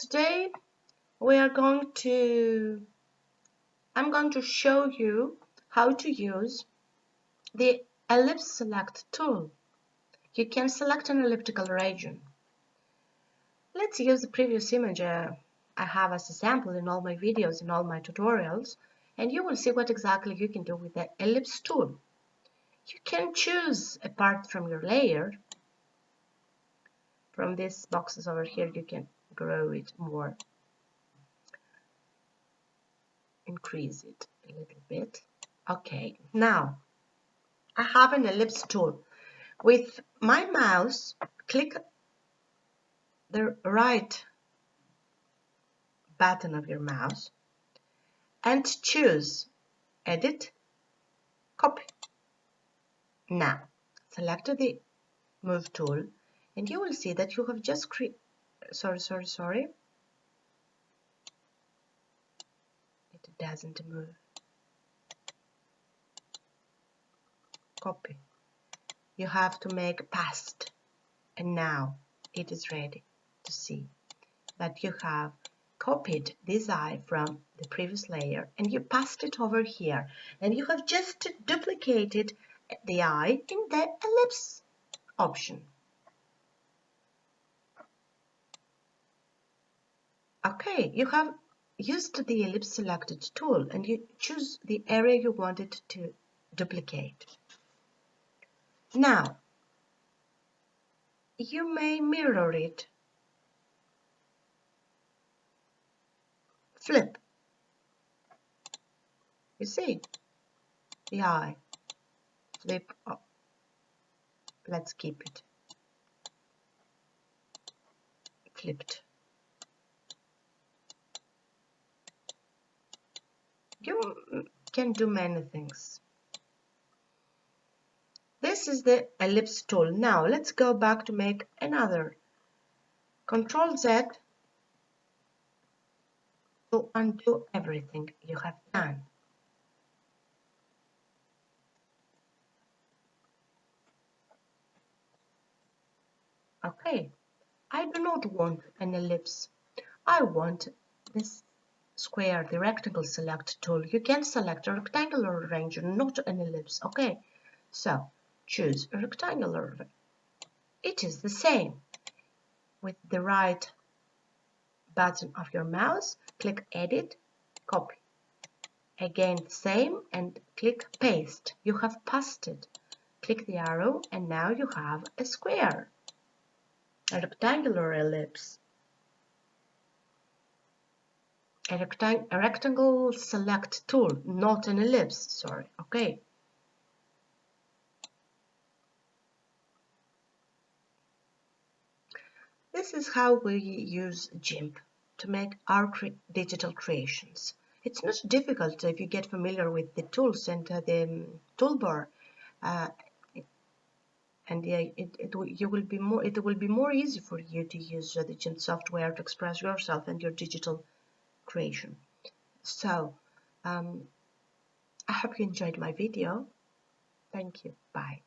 Today I'm going to show you how to use the ellipse select tool. You can select an elliptical region. Let's use the previous image I have as a sample in all my videos, in all my tutorials, and you will see what exactly you can do with the ellipse tool. You can choose a part from your layer. From these boxes over here, you can grow it more, increase it a little bit. Okay, now I have an ellipse tool. With my mouse, click the right button of your mouse and choose Edit, Copy. Now, select the Move tool and you will see that you have just created, sorry. It doesn't move. Copy. You have to make past, and now it is ready to see that you have copied this eye from the previous layer and you passed it over here, and you have just duplicated the eye in the ellipse option. Okay, you have used the ellipse selected tool and you choose the area you wanted to duplicate. Now, you may mirror it. Flip. You see the eye. Flip up. Let's keep it flipped. You can do many things. This is the ellipse tool. Now let's go back to make another. Control Z to undo everything you have done. Okay, I do not want an ellipse. I want this square, the rectangle select tool. You can select a rectangular region, not an ellipse. Okay, so choose a rectangular. It is the same. With the right button of your mouse, click Edit, Copy. Again the same and click Paste. You have pasted. Click the arrow and now you have a square, a rectangular ellipse. A rectangle select tool, not an ellipse, sorry, okay. This is how we use GIMP to make our digital creations. It's not difficult if you get familiar with the tools and the toolbar, and it will be more easy for you to use the GIMP software to express yourself and your digital creation. So, I hope you enjoyed my video. Thank you. Bye.